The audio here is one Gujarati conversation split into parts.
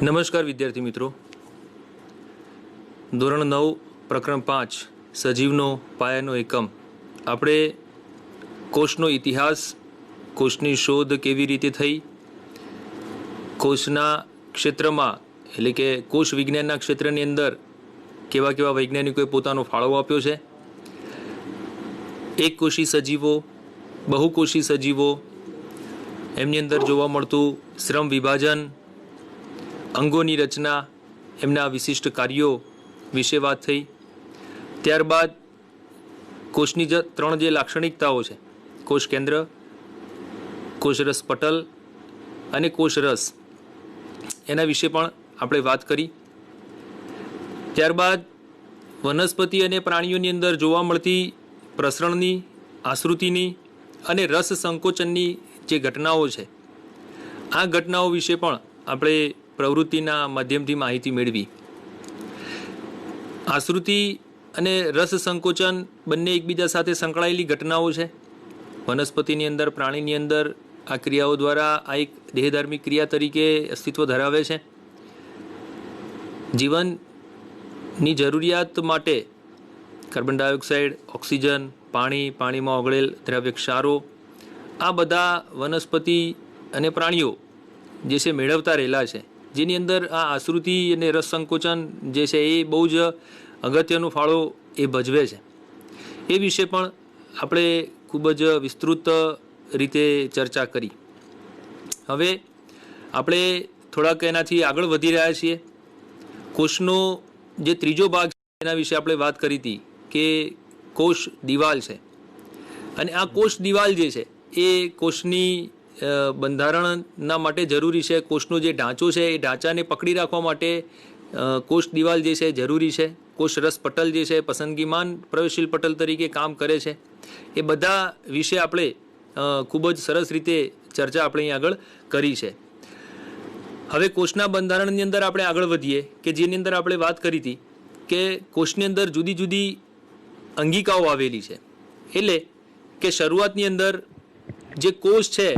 નમસ્કાર વિદ્યાર્થી મિત્રો, ધોરણ 9 પ્રકરણ 5 સજીવનો પાયાનો એકમ આપણે કોષનો ઇતિહાસ, કોષની શોધ કેવી રીતે થઈ, કોષના ક્ષેત્રમાં એટલે કે કોષ વિજ્ઞાનના ક્ષેત્રની અંદર કેવા કેવા વૈજ્ઞાનિકોએ પોતાનો ફાળો આપ્યો છે, એક કોષી સજીવો, બહુકોષી સજીવો, એમની અંદર જોવા મળતું શ્રમ વિભાજન, અંગોની રચના, એમના વિશિષ્ટ કાર્યો વિશે વાત થઈ. ત્યારબાદ કોષની ત્રણ જે લાક્ષણિકતાઓ છે, કોષ કેન્દ્ર, કોષરસ પટલ અને કોષરસ, એના વિશે પણ આપણે વાત કરી. ત્યારબાદ વનસ્પતિ અને પ્રાણીઓની અંદર જોવા મળતી પ્રસરણની, આશ્રુતિની અને રસ સંકોચનની જે ઘટનાઓ છે, આ ઘટનાઓ વિશે પણ આપણે પ્રવૃત્તિના માધ્યમથી માહિતી મેળવી. આશ્રુતિ અને રસ સંકોચન બંને એકબીજા સાથે સંકળાયેલી ઘટનાઓ છે. વનસ્પતિની અંદર, પ્રાણીની અંદર આ ક્રિયાઓ દ્વારા આ એક દેહધાર્મિક ક્રિયા તરીકે અસ્તિત્વ ધરાવે છે. જીવનની જરૂરિયાત માટે કાર્બન ડાયોક્સાઇડ, ઓક્સિજન, પાણી, પાણીમાં ઓગળેલ દ્રવ્ય ક્ષારો, આ બધા વનસ્પતિ અને પ્રાણીઓ જે છે મેળવતા રહેલા છે, જેની અંદર આ આશ્રુતિ અને રસ સંકોચન જે છે એ બહુ જ અગત્યનો ફાળો એ ભજવે છે. એ વિશે પણ આપણે ખૂબ જ વિસ્તૃત રીતે ચર્ચા કરી. હવે આપણે થોડાક એનાથી આગળ વધી રહ્યા છીએ. કોષનો જે ત્રીજો ભાગ છે એના વિશે આપણે વાત કરી હતી કે કોષ દિવાલ છે, અને આ કોષ દિવાલ જે છે એ કોષની બંધારણના માટે જરૂરી છે. કોષનો જે ઢાંચો છે એ ઢાંચાને પકડી રાખવા માટે કોષ દિવાલ જે છે જરૂરી છે. કોષરસ પટલ જે છે પસંદગીમાન પ્રવેશશીલ પટલ તરીકે કામ કરે છે. એ બધા વિશે આપણે ખૂબ જ સરસ રીતે ચર્ચા આપણે અહીં આગળ કરી છે. હવે કોષના બંધારણની અંદર આપણે આગળ વધીએ કે જેની અંદર આપણે વાત કરી હતી કે કોષની અંદર જુદી જુદી અંગિકાઓ આવેલી છે. એટલે કે શરૂઆતની અંદર જે કોષ છે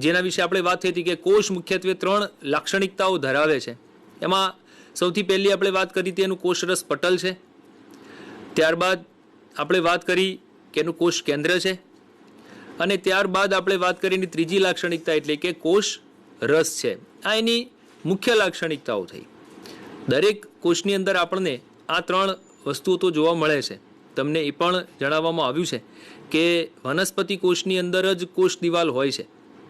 જેના વિશે આપણે વાત થઈ હતી કે કોષ મુખ્યત્વે ત્રણ લાક્ષણિકતાઓ ધરાવે છે. એમાં સૌથી પહેલી આપણે વાત કરી હતી એનું કોષરસ પટલ છે. ત્યારબાદ આપણે વાત કરી કે એનું કોષ કેન્દ્ર છે, અને ત્યારબાદ આપણે વાત કરીને ત્રીજી લાક્ષણિકતા એટલે કે કોષ રસ છે. આ એની મુખ્ય લાક્ષણિકતાઓ થઈ. દરેક કોષની અંદર આપણને આ ત્રણ વસ્તુઓ તો જોવા મળે છે. તમને એ પણ જણાવવામાં આવ્યું છે કે વનસ્પતિ કોષની અંદર જ કોષ દિવાલ હોય છે,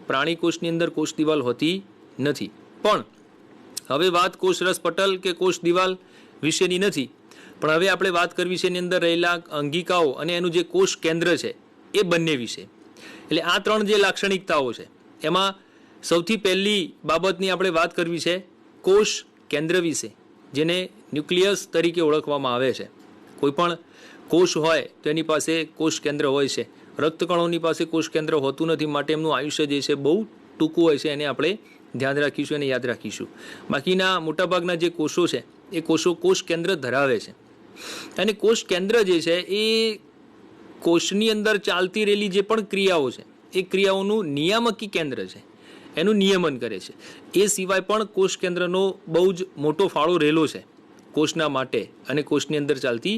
પ્રાણી કોષની અંદર કોષ દિવાલ હોતી નથી. પણ હવે વાત કોષરસ પટલ કે કોષ દિવાલ વિશેની નથી, પણ હવે આપણે વાત કરવી છે એની અંદર રહેલા અંગિકાઓ અને એનું જે કોષ કેન્દ્ર છે એ બંને વિશે. એટલે આ ત્રણ જે લાક્ષણિકતાઓ છે એમાં સૌથી પહેલી બાબતની આપણે વાત કરવી છે કોષ કેન્દ્ર વિશે, જેને ન્યુક્લિયસ તરીકે ઓળખવામાં આવે છે. કોઈ પણ કોષ હોય તો એની પાસે કોષ કેન્દ્ર હોય છે. રક્તકણોની પાસે કોષ કેન્દ્ર હોતું નથી, માટે એમનું આયુષ્ય જે છે બહુ ટૂંકું હોય છે. એને આપણે ધ્યાન રાખીશું અને યાદ રાખીશું. બાકીના મોટાભાગના જે કોષો છે એ કોષો કોષ કેન્દ્ર ધરાવે છે, અને કોષ કેન્દ્ર જે છે એ કોષની અંદર ચાલતી રહેલી જે પણ ક્રિયાઓ છે એ ક્રિયાઓનું નિયામકી કેન્દ્ર છે, એનું નિયમન કરે છે. એ સિવાય પણ કોષ કેન્દ્રનો બહુ જ મોટો ફાળો રહેલો છે કોષના માટે અને કોષની અંદર ચાલતી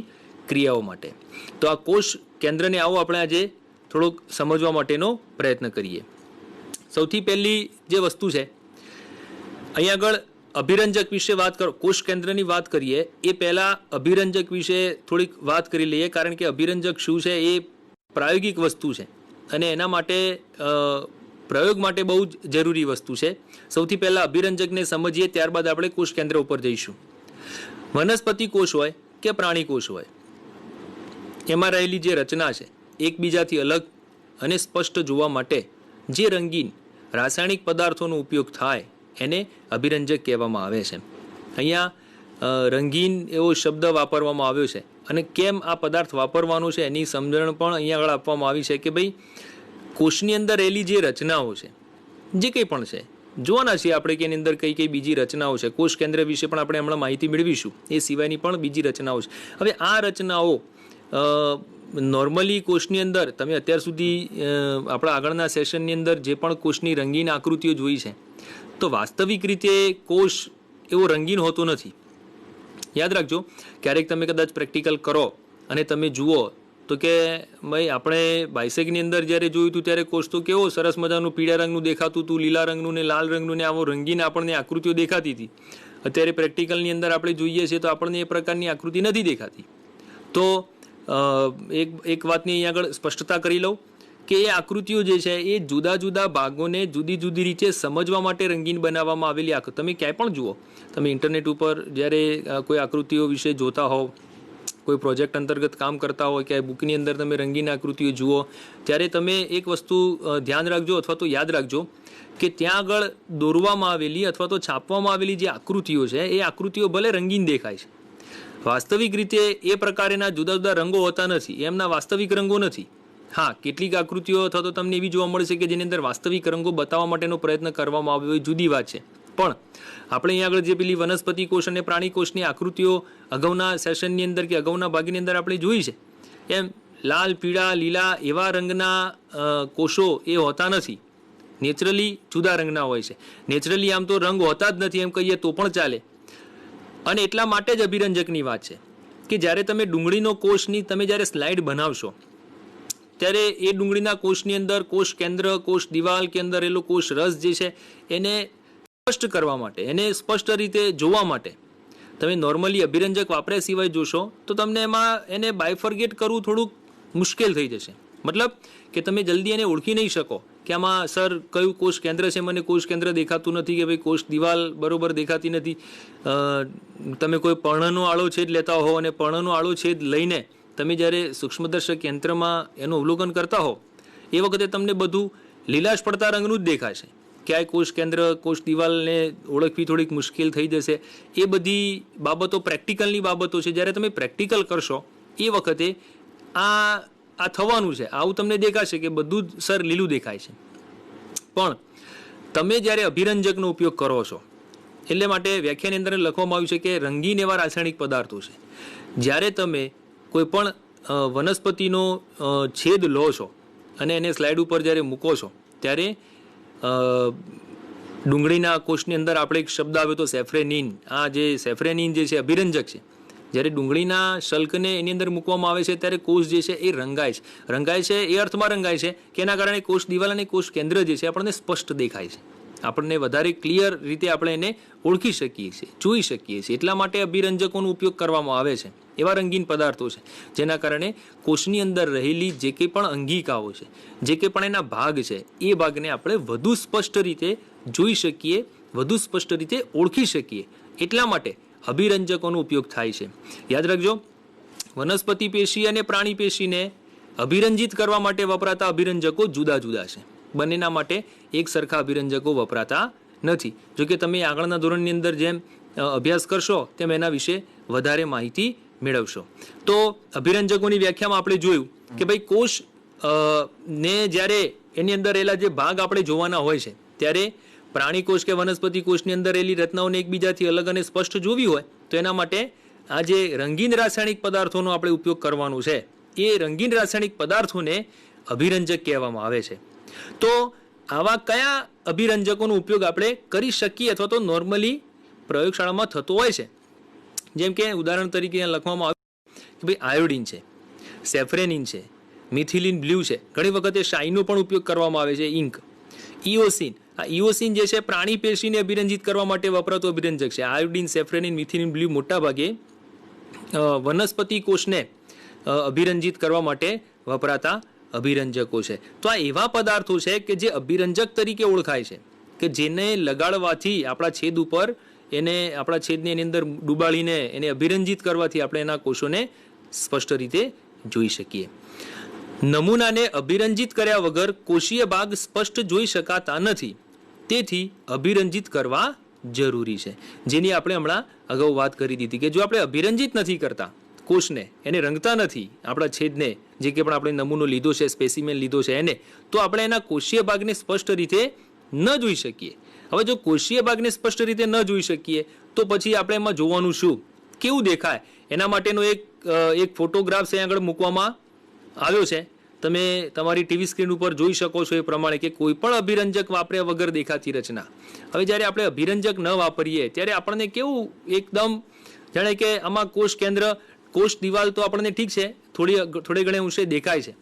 ક્રિયાઓ માટે. તો આ કોષ કેન્દ્રને આવો આપણે આજે થોડોક સમજવા માટેનો પ્રયત્ન કરીએ. સૌથી પહેલી જે વસ્તુ છે અહીંયા આગળ અભિરંજક વિશે વાત કરો. કોષ કેન્દ્રની વાત કરીએ એ પહેલાં અભિરંજક વિશે થોડીક વાત કરી લઈએ, કારણ કે અભિરંજક શું છે એ પ્રાયોગિક વસ્તુ છે અને એના માટે પ્રયોગ માટે બહુ જ જરૂરી વસ્તુ છે. સૌથી પહેલાં અભિરંજકને સમજીએ, ત્યારબાદ આપણે કોષ કેન્દ્ર ઉપર જઈશું. વનસ્પતિ કોષ હોય કે પ્રાણી કોષ હોય, એમાં રહેલી જે રચના છે એકબીજાથી અલગ અને સ્પષ્ટ જોવા માટે જે રંગીન રાસાયણિક પદાર્થોનો ઉપયોગ થાય એને અભિરંજક કહેવામાં આવે છે. અહીંયા રંગીન એવો શબ્દ વાપરવામાં આવ્યો છે, અને કેમ આ પદાર્થ વાપરવાનો છે એની સમજણ પણ અહીંયા આગળ આપવામાં આવી છે કે ભાઈ કોષની અંદર રહેલી જે રચનાઓ છે, જે કંઈ પણ છે, જોવાના છીએ આપણે કે એની અંદર કઈ કઈ બીજી રચનાઓ છે. કોષ કેન્દ્ર વિશે પણ આપણે હમણાં માહિતી મેળવીશું. એ સિવાયની પણ બીજી રચનાઓ છે. હવે આ રચનાઓ નોર્મલી કોષની અંદર તમે અત્યાર સુધી આપણા આગળના સેશનની અંદર જે પણ કોષની રંગીન આકૃતિઓ જોઈ છે, તો વાસ્તવિક રીતે કોષ એવો રંગીન હોતો નથી. યાદ રાખજો, ક્યારેક તમે કદાચ પ્રેક્ટિકલ કરો અને તમે જુઓ તો કે ભાઈ આપણે બાયસેગની અંદર જ્યારે જોયું હતું ત્યારે કોષ તો કેવો સરસ મજાનું પીળા રંગનું દેખાતું હતું, લીલા રંગનું ને લાલ રંગનું ને આવો રંગીન આપણને આકૃતિઓ દેખાતી હતી. અત્યારે પ્રેક્ટિકલની અંદર આપણે જોઈએ છીએ તો આપણને એ પ્રકારની આકૃતિ નથી દેખાતી. તો એક વાતની અહીંયા આગળ સ્પષ્ટતા કરી લઉં કે એ આકૃતિઓ જે છે એ જુદા જુદા ભાગોને જુદી જુદી રીતે સમજવા માટે રંગીન બનાવવામાં આવેલી આકૃતિ. તમે ક્યાંય પણ જુઓ, તમે ઇન્ટરનેટ ઉપર જ્યારે કોઈ આકૃતિઓ વિશે જોતા હોવ, કોઈ પ્રોજેક્ટ અંતર્ગત કામ કરતા હોય, ક્યાંય બુકની અંદર તમે રંગીન આકૃતિઓ જુઓ, ત્યારે તમે એક વસ્તુ ધ્યાન રાખજો અથવા તો યાદ રાખજો કે ત્યાં આગળ દોરવામાં આવેલી અથવા તો છાપવામાં આવેલી જે આકૃતિઓ છે એ આકૃતિઓ ભલે રંગીન દેખાય છે, વાસ્તવિક રીતે એ પ્રકારના જુદા જુદા રંગો હોતા નથી, એમના વાસ્તવિક રંગો નથી. હા, કેટલીક આકૃતિઓ અથવા તો તમને એવી જોવા મળશે કે જેની અંદર વાસ્તવિક રંગો બતાવવા માટેનો પ્રયત્ન કરવામાં આવ્યો, એ જુદી વાત છે. પણ આપણે અહીંયા આગળ જે પેલી વનસ્પતિ કોષ અને પ્રાણી કોષની આકૃતિઓ અગાઉના સેશનની અંદર કે અગાઉના ભાગની અંદર આપણે જોઈ છે, એમ લાલ, પીળા, લીલા એવા રંગના કોષો એ હોતા નથી. નેચરલી જુદા રંગના હોય છે. નેચરલી આમ તો રંગ હોતા જ નથી એમ કહીએ તો પણ ચાલે. અને એટલા માટે જ અભિરંજકની વાત છે કે જ્યારે તમે ડુંગળીનો કોષની તમે જ્યારે સ્લાઇડ બનાવશો ત્યારે એ ડુંગળીના કોષની અંદર કોષ કેન્દ્ર, કોષ દિવાલ કે અંદર રહેલો કોષ રસ જે છે એને સ્પષ્ટ કરવા માટે, એને સ્પષ્ટ રીતે જોવા માટે તમે નોર્મલી અભિરંજક વાપર્યા સિવાય જોશો તો તમને એમાં એને બાયફર્ગેટ કરવું થોડુંક મુશ્કેલ થઈ જશે. મતલબ કે તમે જલ્દી એને ઓળખી નહીં શકો કે આમાં સર કયું કોષ કેન્દ્ર છે, મને કોષ કેન્દ્ર દેખાતું નથી, કે ભાઈ કોષ દિવાલ બરોબર દેખાતી નથી. તમે કોઈ પર્ણનો આળો છેદ લેતા હો અને પર્ણનો આળો છેદ લઈને તમે જ્યારે સૂક્ષ્મદર્શક યંત્રમાં એનું અવલોકન કરતા હો એ વખતે તમને બધું લીલાશ પડતા રંગનું જ દેખાશે. ક્યાંય કોષ કેન્દ્ર, કોષ દિવાલને ઓળખવી થોડીક મુશ્કેલ થઈ જશે. એ બધી બાબતો પ્રેક્ટિકલની બાબતો છે. જ્યારે તમે પ્રેક્ટિકલ કરશો એ વખતે આ થવાનું છે. આવું તમને દેખાશે કે બધું જ સર લીલું દેખાય છે. પણ તમે જ્યારે અભિરંજકનો ઉપયોગ કરો છો એટલે માટે વ્યાખ્યાની અંદર લખવામાં આવ્યું છે કે રંગીન એવા રાસાયણિક પદાર્થો છે. જ્યારે તમે કોઈ પણ વનસ્પતિનો છેદ લો છો અને એને સ્લાઇડ ઉપર જ્યારે મૂકો છો ત્યારે ડુંગળીના કોષની અંદર આપણે એક શબ્દ આવ્યો તો સેફ્રેનિન. આ જે સેફ્રેનિન જે છે અભિરંજક છે. જ્યારે ડુંગળીના શલ્કને એની અંદર મૂકવામાં આવે છે ત્યારે કોષ જે છે એ રંગાય છે. રંગાય છે એ અર્થમાં રંગાય છે કે એના કારણે કોષ દિવાલ અને કોષ કેન્દ્ર જે છે આપણને સ્પષ્ટ દેખાય છે, આપણને વધારે ક્લિયર રીતે આપણે એને ઓળખી શકીએ છીએ, જોઈ શકીએ છીએ. એટલા માટે અભિરંજકોનો ઉપયોગ કરવામાં આવે છે. એવા રંગીન પદાર્થો છે જેના કારણે કોષની અંદર રહેલી જે કંઈ પણ અંગિકાઓ છે, જે કંઈ પણ એના ભાગ છે એ ભાગને આપણે વધુ સ્પષ્ટ રીતે જોઈ શકીએ, વધુ સ્પષ્ટ રીતે ઓળખી શકીએ. એટલા માટે અભિરંજકોનો ઉપયોગ થાય છે. યાદ રાખજો, વનસ્પતિ પેશી અને પ્રાણી પેશીને અભિરંજિત કરવા માટે વપરાતા અભિરંજકો જુદા જુદા છે. બંનેના માટે એક સરખા અભિરંજકો વપરાતા નથી. જોકે તમે આગળના ધોરણની અંદર જેમ અભ્યાસ કરશો તેમ એના વિશે વધારે માહિતી મેળવશો. તો અભિરંજકોની વ્યાખ્યામાં આપણે જોયું કે ભાઈ કોષ ને જ્યારે એની અંદર રહેલા જે ભાગ આપણે જોવાના હોય છે ત્યારે પ્રાણી કોષ કે વનસ્પતિ કોષની અંદર રહેલી રચનાઓને એકબીજાથી અલગ અને સ્પષ્ટ જોવી હોય તો એના માટે આ જે રંગીન રાસાયણિક પદાર્થોનો આપણે ઉપયોગ કરવાનો છે એ રંગીન રાસાયણિક પદાર્થોને અભિરંજક કહેવામાં આવે છે. તો આવા કયા અભિરંજકોનો ઉપયોગ આપણે કરી શકીએ અથવા તો નોર્મલી પ્રયોગશાળામાં થતો હોય છે? જેમ કે ઉદાહરણ તરીકે લખવામાં આવ્યું કે ભાઈ આયોડિન છે, સેફ્રેનિન છે, મિથિલિન બ્લુ છે, ઘણી વખતે શાઈનો પણ ઉપયોગ કરવામાં આવે છે, ઇન્ક, ઇઓસિન. આ ઇઓસિન જે છે પ્રાણી પેશીને અભિરંજિત કરવા માટે વપરાતો અભિરંજક છે. આયોડિન, સેફ્રેનિન, મિથિલિન બ્લુ મોટા ભાગે વનસ્પતિ કોષને અભિરંજિત કરવા માટે વપરાતા અભિરંજકો છે. તો આ એવા પદાર્થો છે કે જે અભિરંજક તરીકે ઓળખાય છે, કે જેને લગાડવાથી આપણા છેદ ઉપર એને આપણા છેદને એની અંદર ડૂબાડીને એને અભિરંજિત કરવાથી આપણે એના કોષોને સ્પષ્ટ રીતે જોઈ શકીએ. નમૂનાને અભિરંજિત કર્યા વગર કોષીય ભાગ સ્પષ્ટ જોઈ શકાતા નથી, તેથી અભિરંજિત કરવા જરૂરી છે. જેની આપણે હમણાં અગાઉ વાત કરી દીધી કે જો આપણે અભિરંજિત નથી કરતા કોષને, એને રંગતા નથી આપણા છેદને, જે કે પણ આપણે નમૂનો લીધો છે, સ્પેસિમેન લીધો છે એને, તો આપણે એના કોષીય ભાગને સ્પષ્ટ રીતે ન જોઈ શકીએ. હવે જો કોષીય ભાગને સ્પષ્ટ રીતે ન જોઈ શકીએ તો પછી આપણે એમાં જોવાનું શું, કેવું દેખાય? એના માટેનો એક ફોટોગ્રાફ છે આગળ મૂકવામાં આવ્યો છે. તમે તમારી ટીવી સ્ક્રીન ઉપર જોઈ શકો છો એ પ્રમાણે કે કોઈ પણ અભિરંજક વાપર્યા વગર દેખાતી રચના. હવે જ્યારે આપણે અભિરંજક ન વાપરીએ ત્યારે આપણને કેવું એકદમ જાણે કે આમાં કોષ કેન્દ્ર, કોષ દિવાલ તો આપણને ઠીક છે, થોડે ઘણે અંશે દેખાય છે.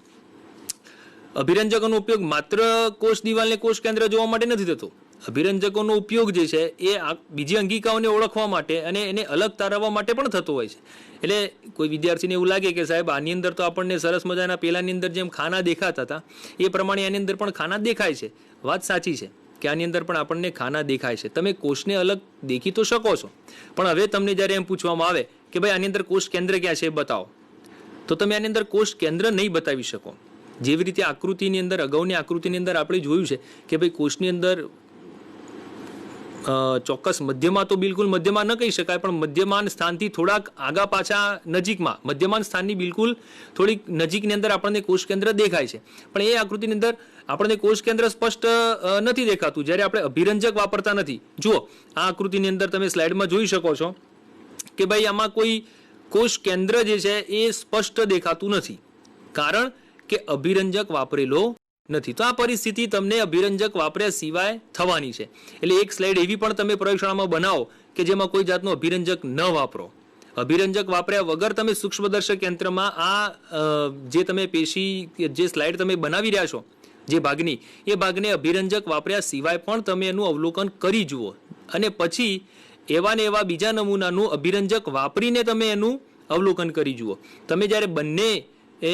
અભિરંજકોનો ઉપયોગ માત્ર કોષ દિવાલને કોષ કેન્દ્ર જોવા માટે નથી થતો. અભિરંજકોનો ઉપયોગ જે છે એ બીજી અંગિકાઓને ઓળખવા માટે અને એને અલગ તારવવા માટે પણ થતો હોય છે. એટલે કોઈ વિદ્યાર્થીને એવું લાગે કે સાહેબ આની અંદર તો આપણને સરસ મજાના પહેલાની અંદર જેમ ખાના દેખાતા હતા એ પ્રમાણે આની અંદર પણ ખાના દેખાય છે. વાત સાચી છે કે આની અંદર પણ આપણને ખાના દેખાય છે. તમે કોષને અલગ દેખી તો શકો છો, પણ હવે તમને જ્યારે એમ પૂછવામાં આવે કે ભાઈ આની અંદર કોષ કેન્દ્ર ક્યાં છે બતાવો, તો તમે આની અંદર કોષ કેન્દ્ર નહીં બતાવી શકો. જેવી રીતે આકૃતિની અંદર, અગાઉની આકૃતિની અંદર આપણે જોયું છે કે ભાઈ કોષની અંદર ચોક્કસ મધ્યમાં તો બિલકુલ મધ્યમાં ન કહી શકાય, પણ મધ્યમાન સ્થાનથી થોડાક આગા પાછા નજીકમાં, મધ્યમાન સ્થાનની બિલકુલ થોડીક નજીકની અંદર આપણને કોષ કેન્દ્ર દેખાય છે. પણ એ આકૃતિની અંદર આપણને કોષ કેન્દ્ર સ્પષ્ટ નથી દેખાતું જ્યારે આપણે અભિરંજક વાપરતા નથી. જુઓ આ આકૃતિની અંદર તમે સ્લાઇડમાં જોઈ શકો છો કે ભાઈ આમાં કોઈ કોષ કેન્દ્ર જે છે એ સ્પષ્ટ દેખાતું નથી, કારણ કે અભિરંજક વાપરેલો નથી. તો આ પરિસ્થિતિ તમને અભિરંજક વાપર્યા સિવાય થવાની છે. એટલે એક સ્લાઇડ એવી પણ તમે પ્રયોગશાળામાં બનાવો કે જેમાં કોઈ જાતનો અભિરંજક ન વાપરો. અભિરંજક વાપર્યા વગર તમે સૂક્ષ્મદર્શક યંત્રમાં આ જે તમે પેશી જે સ્લાઇડ તમે બનાવી રહ્યા છો જે ભાગની, એ ભાગને અભિરંજક વાપર્યા સિવાય પણ તમે એનું અવલોકન કરી જુઓ અને પછી એવા ને એવા બીજા નમૂનાનું અભિરંજક વાપરીને તમે એનું અવલોકન કરી જુઓ. તમે જ્યારે બંને એ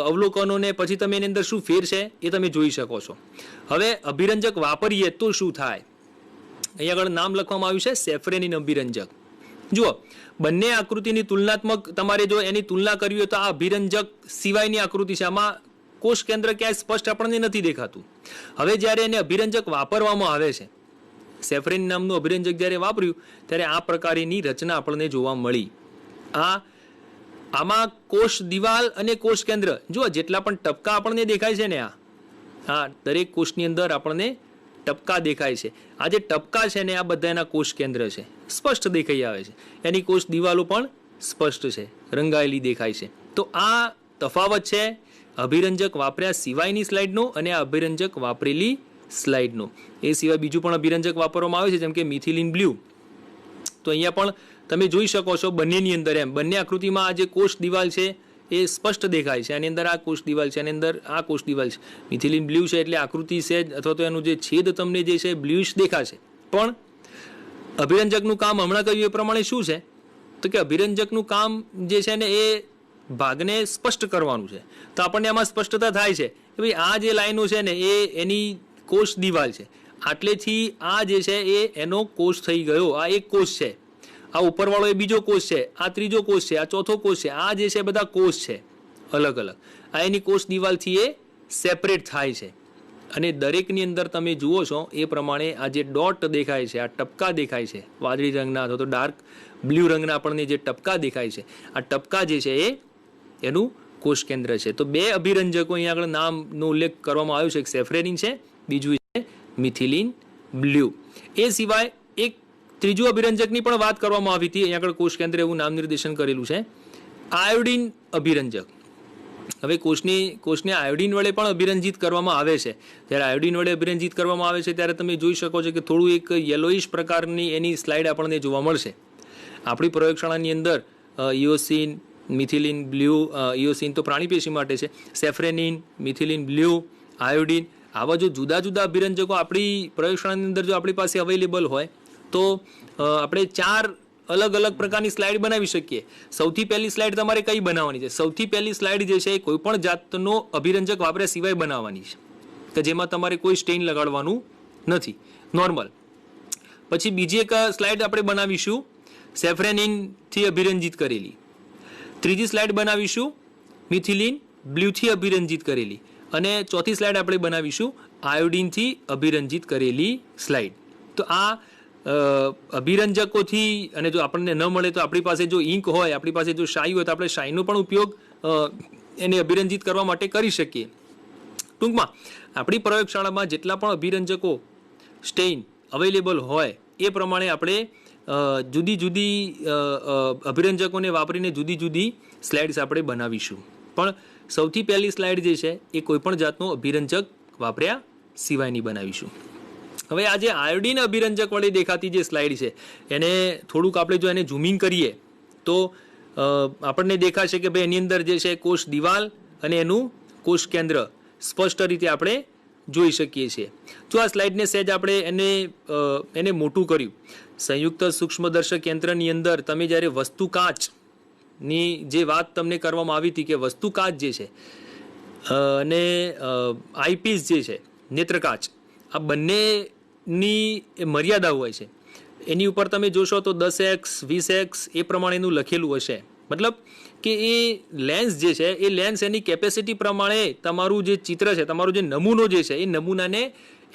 અવલોકનોને પછી તમે એની અંદર શું ફેર છે એ તમે જોઈ શકો છો. હવે અભિરંજક વાપરીએ તો શું થાય? અહીંયા આગળ નામ લખવામાં આવ્યું છે સેફ્રેનિન અભિરંજક. જુઓ બંને આકૃતિની તુલનાત્મક તમારે જો એની તુલના કરવી હોય તો આ અભિરંજક સિવાયની આકૃતિ છે, આમાં કોષ કેન્દ્ર ક્યાંય સ્પષ્ટ આપણને નથી દેખાતું. હવે જ્યારે એને અભિરંજક વાપરવામાં આવે છે, સેફ્રેનિન નામનું અભિરંજક જ્યારે વાપર્યું ત્યારે આ પ્રકારની રચના આપણને જોવા મળી. આમાં કોષ દિવાલ અને કોષ કેન્દ્ર, જો જેટલા પણ ટપકા આપણને દેખાય છે ને, આ દરેક કોષની અંદર આપણને ટપકા દેખાય છે. આ જે ટપકા છે ને આ બધા એના કોષ કેન્દ્ર છે, સ્પષ્ટ દેખાઈ આવે છે. એની કોષ દિવાલો પણ સ્પષ્ટ છે, રંગાયેલી દેખાય છે. તો આ તફાવત છે અભિરંજક વાપર્યા સિવાયની સ્લાઇડનો અને આ અભિરંજક વાપરેલી સ્લાઇડનો. એ સિવાય બીજું પણ અભિરંજક વાપરવામાં આવે છે જેમ કે મિથિલિન બ્લુ. તો અહીંયા પણ તમે જોઈ શકો છો બંનેની અંદર એમ બંને આકૃતિમાં આ જે કોષ દિવાલ છે એ સ્પષ્ટ દેખાય છે. આની અંદર આ કોષ દિવાલ છે, આની અંદર આ કોષ દિવાલ છે. મિથિલિન બ્લુ છે એટલે આકૃતિ છે અથવા તો એનું જે છેદ તમને જે છે બ્લુઇશ દેખાશે. પણ અભિરંજકનું કામ હમણાં કહ્યું એ પ્રમાણે શું છે તો કે અભિરંજકનું કામ જે છે ને એ ભાગને સ્પષ્ટ કરવાનું છે. તો આપણને આમાં સ્પષ્ટતા થાય છે કે ભાઈ આ જે લાઈનો છે ને એ એની કોષ દિવાલ છે. આટલેથી આ જે છે એ એનો કોષ થઈ ગયો. આ એક કોષ છે, આ ઉપરવાળો એ બીજો કોષ છે, આ ત્રીજો કોષ છે, આ ચોથો કોષ છે. આ જે છે બધા કોષ છે અલગ અલગ. આ એની કોષ દિવાલથી એ સેપરેટ થાય છે. અને દરેકની અંદર તમે જુઓ છો એ પ્રમાણે આ જે ડોટ દેખાય છે, આ ટપકા દેખાય છે વાદળી રંગના અથવા તો ડાર્ક બ્લુ રંગના આપણને જે ટપકા દેખાય છે, આ ટપકા જે છે એ એનું કોષ કેન્દ્ર છે. તો બે અભિરંજકો અહીંયા આગળ નામનો ઉલ્લેખ કરવામાં આવ્યો છે. એક સેફ્રેનિન છે, બીજું છે મિથિલિન બ્લુ. એ સિવાય એક ત્રીજું અભિરંજકની પણ વાત કરવામાં આવી હતી. અહીંયા આગળ કોષ કેન્દ્ર એવું નામ નિર્દેશન કરેલું છે, આયોડિન અભિરંજક. હવે કોષને આયોડિન વડે પણ અભિરંજિત કરવામાં આવે છે. જ્યારે આયોડિન વડે અભિરંજિત કરવામાં આવે છે ત્યારે તમે જોઈ શકો છો કે થોડું એક યલોઇશ પ્રકારની એની સ્લાઇડ આપણને જોવા મળશે. આપણી પ્રયોગશાળાની અંદર ઇઓસિન, મિથિલિન બ્લુ, ઇઓસિન તો પ્રાણી પેશી માટે છે, સેફ્રેનિન, મિથિલિન બ્લુ, આયોડિન, આવા જો જુદા જુદા અભિરંજકો આપણી પ્રયોગશાળાની અંદર જો આપણી પાસે અવેલેબલ હોય તો આપણે 4 અલગ અલગ પ્રકારની સ્લાઇડ બનાવી શકીએ. સૌથી પહેલી સ્લાઇડ તમારે કઈ બનાવવાની છે? સૌથી પહેલી સ્લાઇડ જે છે એ કોઈ પણ જાતનો અભિરંજક વાપર્યા સિવાય બનાવવાની છે કે જેમાં તમારે કોઈ સ્ટેઇન લગાડવાનું નથી, નોર્મલ. પછી બીજી એક સ્લાઇડ આપણે બનાવીશું સેફ્રેનિનથી અભિરંજિત કરેલી. ત્રીજી સ્લાઇડ બનાવીશું મિથિલિન બ્લુથી અભિરંજિત કરેલી. અને ચોથી સ્લાઇડ આપણે બનાવીશું આયોડિનથી અભિરંજિત કરેલી સ્લાઇડ. તો આ અભિરંજકોથી, અને જો આપણને ન મળે તો આપણી પાસે જો ઇંક હોય, આપણી પાસે જો શાઈ હોય તો આપણે શાઈનો પણ ઉપયોગ એને અભિરંજિત કરવા માટે કરી શકીએ. ટૂંકમાં આપણી પ્રયોગશાળામાં જેટલા પણ અભિરંજકો સ્ટેઇન અવેલેબલ હોય એ પ્રમાણે આપણે જુદી જુદી અભિરંજકોને વાપરીને જુદી જુદી સ્લાઇડ્સ આપણે બનાવીશું. પણ સૌથી પહેલી સ્લાઇડ જે છે એ કોઈપણ જાતનું અભિરંજક વાપર્યા સિવાયની બનાવીશું. હવે આ જે આયોડિન અભિરંજક વડે દેખાતી જે સ્લાઇડ છે એને થોડુંક આપણે જો એને ઝૂમિંગ કરીએ તો આપણને દેખાશે કે ભાઈ એની અંદર જે છે કોષ દિવાલ અને એનું કોષ કેન્દ્ર સ્પષ્ટ રીતે આપણે જોઈ શકીએ છીએ. જો આ સ્લાઇડને સહેજ આપણે એને મોટું કર્યું, સંયુક્ત સૂક્ષ્મદર્શક યંત્રની અંદર તમે જ્યારે વસ્તુ કાચની જે વાત તમને કરવામાં આવી હતી કે વસ્તુ કાચ જે છે અને આઈપીસ જે છે નેત્રકાચ, આ બંનેની મર્યાદા હોય છે. એની ઉપર તમે જોશો તો 10x 20x એ પ્રમાણેનું લખેલું હશે. મતલબ કે એ લેન્સ જે છે એ લેન્સ એની કેપેસિટી પ્રમાણે તમારું જે ચિત્ર છે, તમારો જે નમૂનો જે છે એ નમૂનાને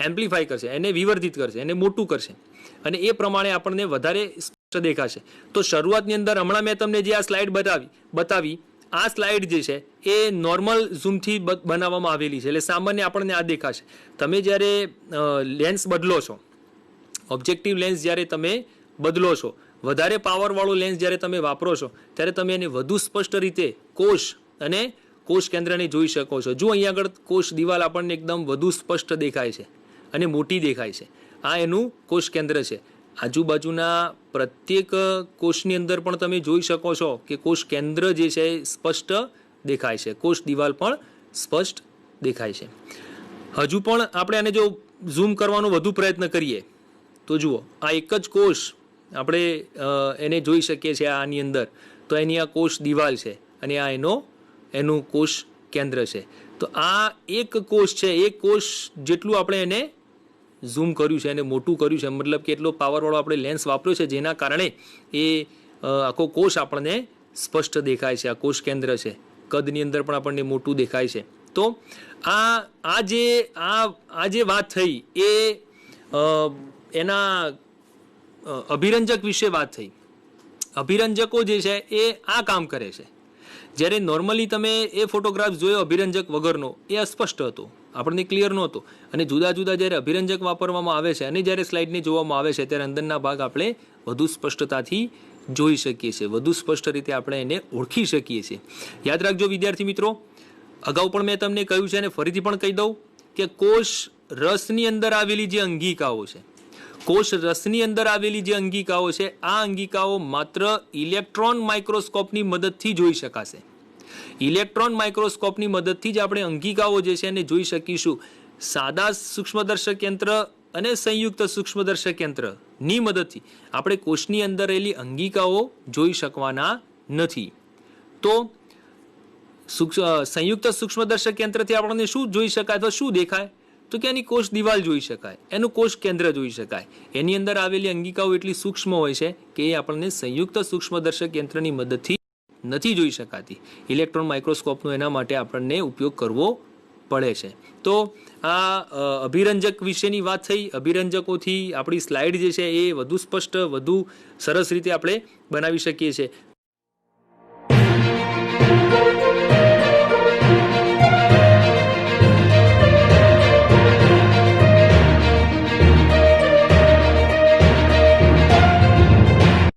એમ્પ્લિફાય કરશે, એને વિવર્ધિત કરશે, એને મોટું કરશે અને એ પ્રમાણે આપણને વધારે સ્પષ્ટ દેખાશે. તો શરૂઆતની અંદર હમણાં મેં તમને જે આ સ્લાઇડ બતાવી આ સ્લાઇડ જે છે એ નોર્મલ ઝૂમથી બનાવવામાં આવેલી છે, એટલે સામાન્ય આપણને આ દેખાશે. તમે જ્યારે લેન્સ બદલો છો, ઓબ્જેક્ટિવ લેન્સ જ્યારે તમે બદલો છો, વધારે પાવરવાળો લેન્સ જ્યારે તમે વાપરો છો ત્યારે તમે એને વધુ સ્પષ્ટ રીતે કોષ અને કોષ કેન્દ્રને જોઈ શકો છો. જો અહીંયા આગળ કોષ દિવાલ આપણને એકદમ વધુ સ્પષ્ટ દેખાય છે અને મોટી દેખાય છે. આ એનું કોષ કેન્દ્ર છે. આજુબાજુના પ્રત્યેક કોષની અંદર પણ તમે જોઈ શકો છો કે કોષ કેન્દ્ર જે છે એ સ્પષ્ટ દેખાય છે, કોષ દિવાલ પણ સ્પષ્ટ દેખાય છે. હજુ પણ આપણે આને જો ઝૂમ કરવાનો વધુ પ્રયત્ન કરીએ તો જુઓ આ એક જ કોષ આપણે એને જોઈ શકીએ છીએ આની અંદર. તો એની આ કોષ દિવાલ છે અને આ એનું કોષ કેન્દ્ર છે. તો આ એક કોષ છે, એક કોષ જેટલું આપણે એને ઝૂમ કર્યું છે, એને મોટું કર્યું છે, મતલબ કે એટલો પાવરવાળો આપણે લેન્સ વાપર્યો છે જેના કારણે એ આખો કોષ આપણને સ્પષ્ટ દેખાય છે. આ કોષ કેન્દ્ર છે, કદની અંદર પણ આપણને મોટું દેખાય છે. તો આ જે વાત થઈ એ એના અભિરંજક વિશે વાત થઈ. અભિરંજકો જે છે એ આ કામ કરે છે. જ્યારે નોર્મલી તમે એ ફોટોગ્રાફ જોયો અભિરંજક વગરનો, એ અસ્પષ્ટ હતો, આપણને ક્લિયર નહોતો. અને જુદા જુદા જ્યારે અભિરંજક વાપરવામાં આવે છે અને જ્યારે સ્લાઇડને જોવામાં આવે છે ત્યારે અંદરના ભાગ આપણે વધુ સ્પષ્ટતાથી જોઈ શકીએ છીએ, વધુ સ્પષ્ટ રીતે આપણે એને ઓળખી શકીએ છીએ. યાદ રાખજો વિદ્યાર્થી મિત્રો, અગાઉ પણ મેં તમને કહ્યું છે અને ફરીથી પણ કહી દઉં કે કોષ રસની અંદર આવેલી જે અંગિકાઓ છે, કોષ રસની અંદર આવેલી જે અંગિકાઓ છે, આ અંગિકાઓ માત્ર ઇલેક્ટ્રોન માઇક્રોસ્કોપની મદદથી જોઈ શકાશે. ઇલેક્ટ્રોન માઇક્રોસ્કોપની મદદથી જ આપણે અંગિકાઓ જે છે એને જોઈ શકીશું. સાદા સૂક્ષ્મદર્શક યંત્ર અને સંયુક્ત સૂક્ષ્મદર્શક યંત્રની મદદથી આપણે કોષની અંદર રહેલી અંગિકાઓ જોઈ શકવાના નથી. તો સંયુક્ત સૂક્ષ્મદર્શક યંત્રથી આપણને શું જોઈ શકાય, તો શું દેખાય, તો કે એની કોષ દિવાલ જોઈ શકાય, એનું કોષ કેન્દ્ર જોઈ શકાય. એની અંદર આવેલી અંગિકાઓ એટલી સૂક્ષ્મ હોય છે કે એ આપણને સંયુક્ત સૂક્ષ્મદર્શક યંત્રની મદદથી નથી જોઈ શકાતી. ઇલેક્ટ્રોન માઇક્રોસ્કોપનો એના માટે આપણને ઉપયોગ કરવો પડે છે. તો આ અભિરંજક વિશેની વાત થઈ. અભિરંજકોથી આપણી સ્લાઇડ જે છે એ વધુ સ્પષ્ટ, વધુ સરસ રીતે આપણે બનાવી શકીએ છીએ.